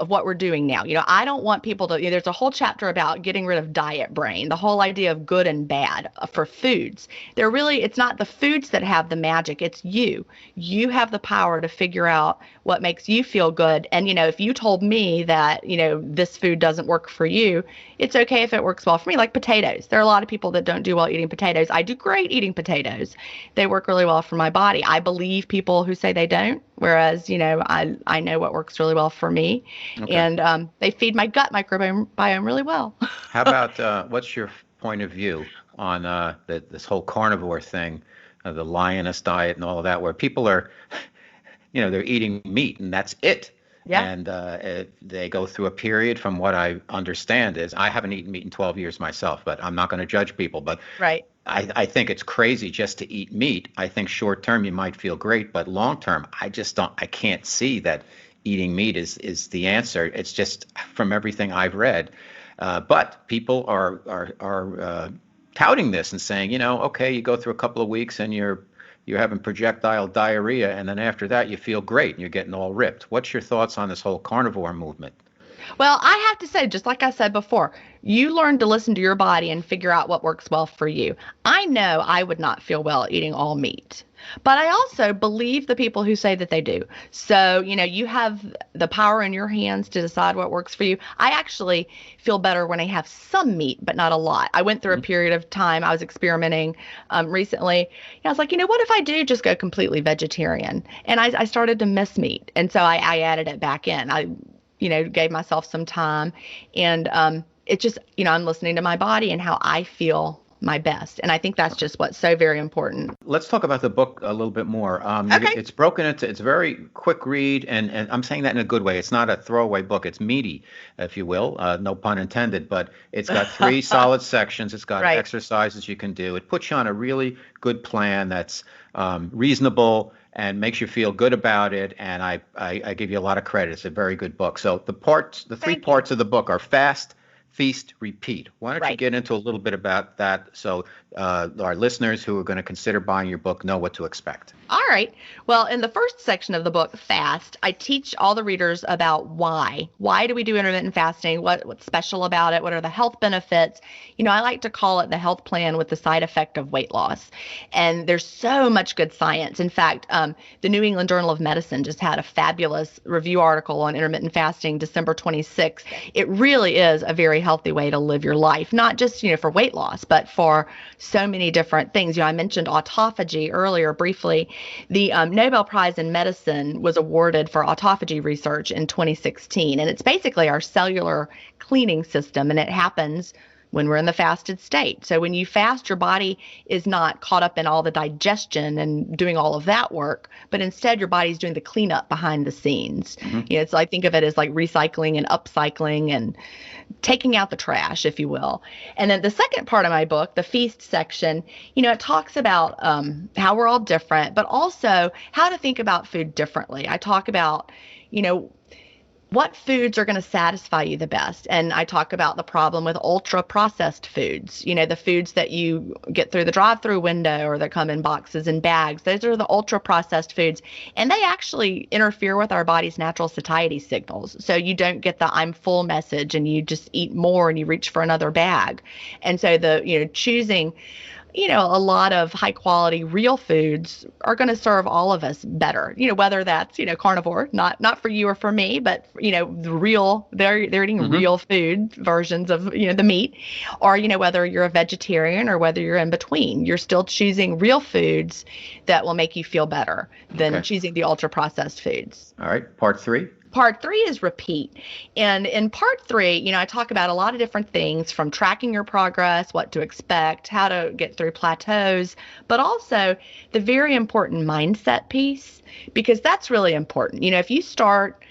what we're doing now. I don't want people to, there's a whole chapter about getting rid of diet brain, the whole idea of good and bad for foods. It's not the foods that have the magic, it's you. You have the power to figure out what makes you feel good. And, if you told me that, this food doesn't work for you, it's okay if it works well for me, like potatoes. There are a lot of people that don't do well eating potatoes. I do great eating potatoes. They work really well for my body. I believe people who say they don't, whereas, I know what works really well for me. Okay. And they feed my gut microbiome really well. How about what's your point of view on this whole carnivore thing? the lioness diet and all of that, where people are, they're eating meat and that's it. Yeah. And they go through a period, from what I understand is, I haven't eaten meat in 12 years myself, but I'm not going to judge people. But Right. I think it's crazy just to eat meat. I think short term you might feel great, but long term, I can't see that eating meat is the answer. It's just from everything I've read. But people are touting this and saying, okay, you go through a couple of weeks and you're having projectile diarrhea, and then after that you feel great and you're getting all ripped. What's your thoughts on this whole carnivore movement? Well, I have to say, just like I said before, you learn to listen to your body and figure out what works well for you. I know I would not feel well eating all meat, but I also believe the people who say that they do. So, you have the power in your hands to decide what works for you. I actually feel better when I have some meat, but not a lot. I went through a period of time, I was experimenting recently. I was like, what if I do just go completely vegetarian? And I started to miss meat. And so I added it back in. I gave myself some time, and it just, I'm listening to my body and how I feel my best. And I think that's just what's so very important. Let's talk about the book a little bit more. Okay. It's broken into, it's a very quick read, and I'm saying that in a good way. It's not a throwaway book. It's meaty, if you will, no pun intended, but it's got 3 solid sections. It's got Right. exercises you can do. It puts you on a really good plan that's reasonable and makes you feel good about it. And I give you a lot of credit. It's a very good book. So the 3 parts of the book are fast, feast, repeat. Why don't you Right. get into a little bit about that, so our listeners who are going to consider buying your book know what to expect? All right. Well, in the first section of the book, Fast, I teach all the readers about why. Why do we do intermittent fasting? What's special about it? What are the health benefits? I like to call it the health plan with the side effect of weight loss. And there's so much good science. In fact, the New England Journal of Medicine just had a fabulous review article on intermittent fasting, December 26th. It really is a very healthy way to live your life, not just, for weight loss, but for so many different things. I mentioned autophagy earlier briefly. The Nobel Prize in Medicine was awarded for autophagy research in 2016, and it's basically our cellular cleaning system, and it happens when we're in the fasted state. So when you fast, your body is not caught up in all the digestion and doing all of that work, but instead your body's doing the cleanup behind the scenes. Mm-hmm. So I think of it as like recycling and upcycling and taking out the trash, if you will. And then the second part of my book, the feast section, it talks about how we're all different, but also how to think about food differently. I talk about, what foods are going to satisfy you the best. And I talk about the problem with ultra processed foods, the foods that you get through the drive-through window or that come in boxes and bags. Those are the ultra processed foods. And they actually interfere with our body's natural satiety signals. So you don't get the I'm full message and you just eat more and you reach for another bag. And so choosing a lot of high quality real foods are going to serve all of us better, whether that's, carnivore, not for you or for me, but, the real, they're eating Mm-hmm. real food versions of, the meat, or, whether you're a vegetarian or whether you're in between, you're still choosing real foods that will make you feel better than choosing the ultra processed foods. All right. Part 3. Part 3 is repeat. And in part 3, I talk about a lot of different things, from tracking your progress, what to expect, how to get through plateaus, but also the very important mindset piece, because that's really important. If you start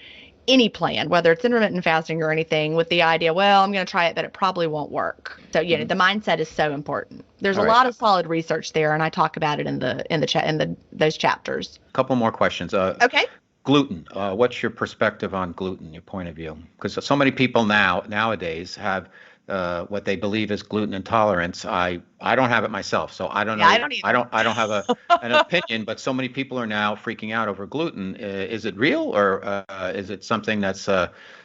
any plan, whether it's intermittent fasting or anything, with the idea, well, I'm going to try it, but it probably won't work. So, the mindset is so important. There's a lot of solid research there, and I talk about it in those chapters. A couple more questions. Okay. Gluten. What's your perspective on gluten, your point of view? Because so many people nowadays have what they believe is gluten intolerance. I don't have it myself, so I don't know. I don't either. I don't have an opinion, but so many people are now freaking out over gluten. Is it real, or is it something that's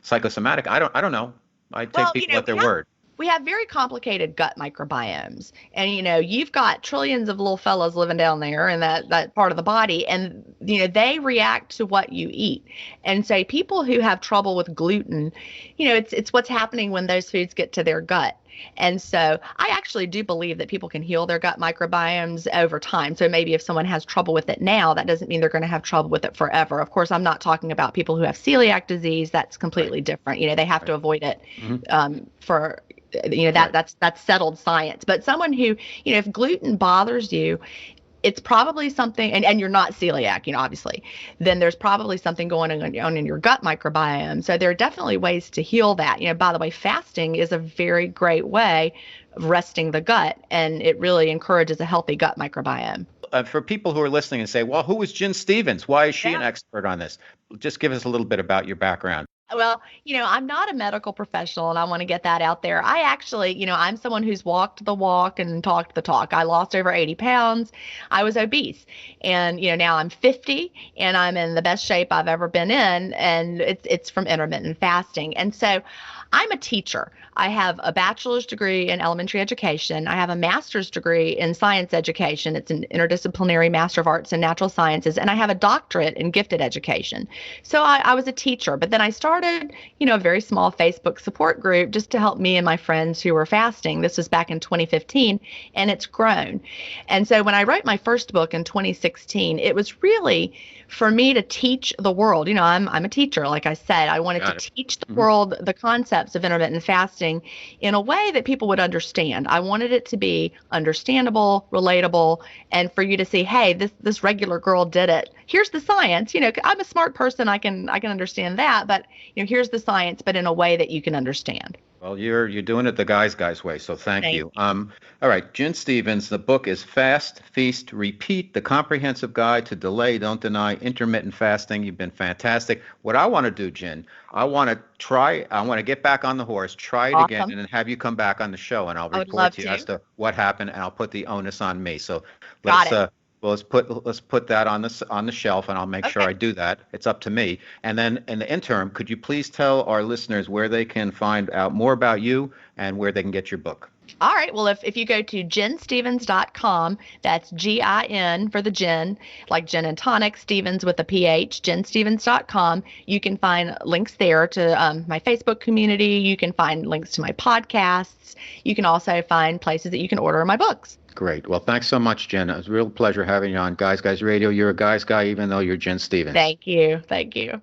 psychosomatic? I don't know. I take people at their word. We have very complicated gut microbiomes, and you've got trillions of little fellows living down there in that part of the body, and they react to what you eat. And so people who have trouble with gluten, it's what's happening when those foods get to their gut. And so I actually do believe that people can heal their gut microbiomes over time. So maybe if someone has trouble with it now, that doesn't mean they're going to have trouble with it forever. Of course, I'm not talking about people who have celiac disease. That's completely different. They have to avoid it for that's settled science. But someone who, if gluten bothers you, it's probably something, and you're not celiac, obviously, then there's probably something going on in your gut microbiome. So there are definitely ways to heal that. By the way, fasting is a very great way of resting the gut, and it really encourages a healthy gut microbiome. For people who are listening and say, well, who is Jen Stevens? Why is she an Yeah. expert on this? Just give us a little bit about your background. Well, I'm not a medical professional, and I want to get that out there. I actually, I'm someone who's walked the walk and talked the talk. I lost over 80 pounds. I was obese. And, now I'm 50 and I'm in the best shape I've ever been in. And it's from intermittent fasting. And so I'm a teacher. I have a bachelor's degree in elementary education. I have a master's degree in science education. It's an interdisciplinary Master of Arts in Natural Sciences. And I have a doctorate in gifted education. So I was a teacher, but then I started, a very small Facebook support group just to help me and my friends who were fasting. This was back in 2015, and it's grown. And so when I wrote my first book in 2016, it was really for me to teach the world. I'm a teacher, like I said. I wanted to teach the world the concepts of intermittent fasting in a way that people would understand. I wanted it to be understandable, relatable, and for you to see, hey, this regular girl did it. Here's the science. I'm a smart person. I can understand that, but here's the science, but in a way that you can understand. Well, you're doing it the guy's way, so thank you. All right, Jen Stevens, the book is Fast, Feast, Repeat, the comprehensive guide to delay, don't deny, intermittent fasting. You've been fantastic. What I want to do, Jen, I want to get back on the horse, try it again, and then have you come back on the show, and I'll report to you as to what happened, and I'll put the onus on me. So let's put that on the shelf, and I'll make sure I do that. It's up to me. And then in the interim, could you please tell our listeners where they can find out more about you and where they can get your book? All right. Well, if you go to jenstevens.com, that's Gin for the gin, like gin and tonic, Stevens with a PH, jenstevens.com, you can find links there to my Facebook community. You can find links to my podcasts. You can also find places that you can order my books. Great. Well, thanks so much, Jen. It was a real pleasure having you on Guys Radio. You're a guy's guy, even though you're Jen Stevens. Thank you. Thank you.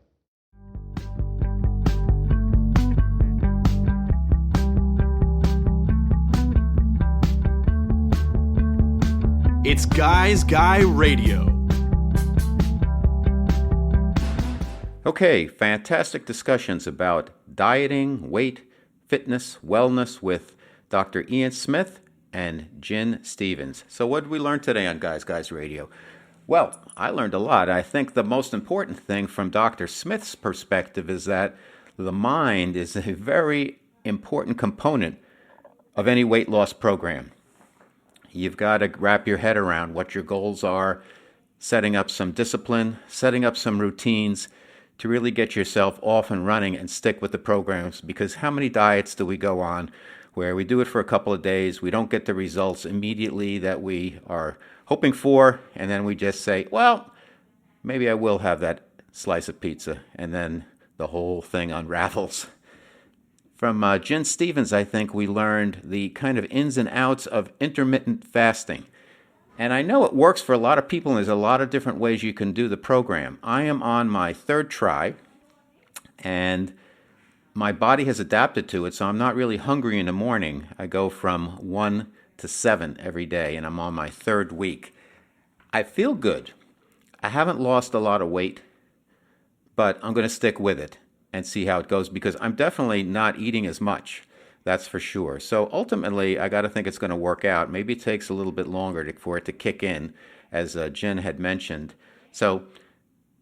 It's Guy Radio. Okay, fantastic discussions about dieting, weight, fitness, wellness with Dr. Ian Smith and Jen Stevens. So what did we learn today on Guys Radio? Well, I learned a lot. I think the most important thing from Dr. Smith's perspective is that the mind is a very important component of any weight loss program. You've got to wrap your head around what your goals are, setting up some discipline, setting up some routines to really get yourself off and running and stick with the programs, because how many diets do we go on where we do it for a couple of days, we don't get the results immediately that we are hoping for, and then we just say, well, maybe I will have that slice of pizza, and then the whole thing unravels. From Jen Stevens, I think we learned the kind of ins and outs of intermittent fasting. And I know it works for a lot of people, and there's a lot of different ways you can do the program. I am on my third try, and my body has adapted to it, so I'm not really hungry in the morning. I go from 1 to 7 every day, and I'm on my third week. I feel good. I haven't lost a lot of weight, but I'm going to stick with it and see how it goes, because I'm definitely not eating as much. That's for sure. So ultimately, I got to think it's going to work out. Maybe it takes a little bit longer for it to kick in, as Jen had mentioned. So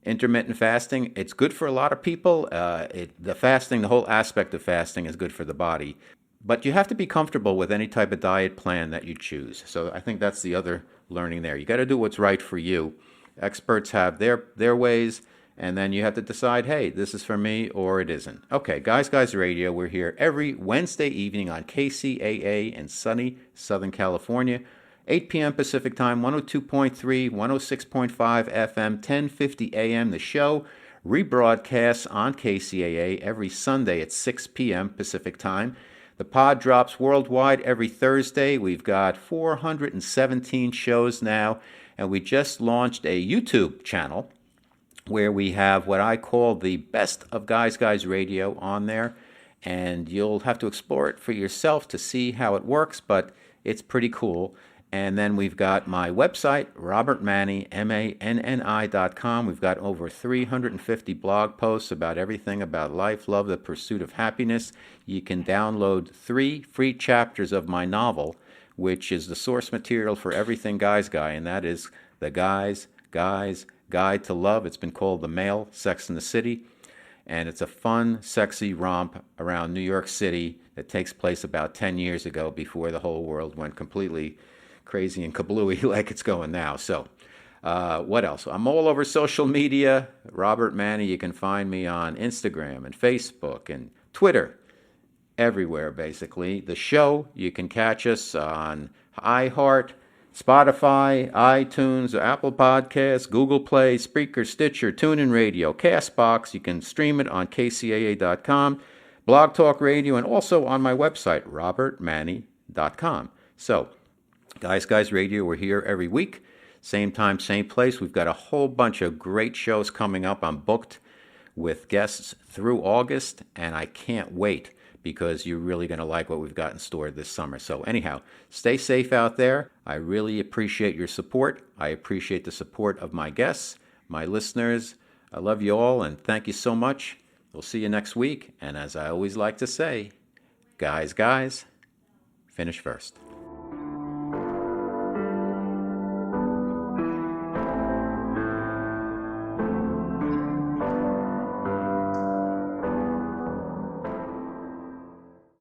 intermittent fasting, it's good for a lot of people. The whole aspect of fasting is good for the body. But you have to be comfortable with any type of diet plan that you choose. So I think that's the other learning there. You got to do what's right for you. Experts have their ways, and then you have to decide, hey, this is for me or it isn't. Okay, Guys Radio, we're here every Wednesday evening on KCAA in sunny Southern California, 8 p.m. Pacific Time, 102.3, 106.5 FM, 1050 AM. The show rebroadcasts on KCAA every Sunday at 6 p.m. Pacific Time. The pod drops worldwide every Thursday. We've got 417 shows now, and we just launched a YouTube channel where we have what I call the best of Guys Radio on there, and you'll have to explore it for yourself to see how it works, but it's pretty cool. And then we've got my website, robertmanni, MANNI.com. We've got over 350 blog posts about everything about life, love, the pursuit of happiness. You can download 3 free chapters of my novel, which is the source material for Everything Guys Guy, and that is The Guys Guide to Love. It's been called The Male Sex in the City, and it's a fun, sexy romp around New York City that takes place about 10 years ago before the whole world went completely crazy and kablooey like it's going now. So what else? I'm all over social media. Robert Manni. You can find me on Instagram and Facebook and Twitter, everywhere basically. The show, you can catch us on iHeart, Spotify, iTunes, Apple Podcasts, Google Play, Spreaker, Stitcher, TuneIn Radio, CastBox. You can stream it on kcaa.com, Blog Talk Radio, and also on my website, robertmanni.com. So, Guys Radio, we're here every week. Same time, same place. We've got a whole bunch of great shows coming up. I'm booked with guests through August, and I can't wait because you're really going to like what we've got in store this summer. So anyhow, stay safe out there. I really appreciate your support. I appreciate the support of my guests, my listeners. I love you all, and thank you so much. We'll see you next week. And as I always like to say, guys, finish first.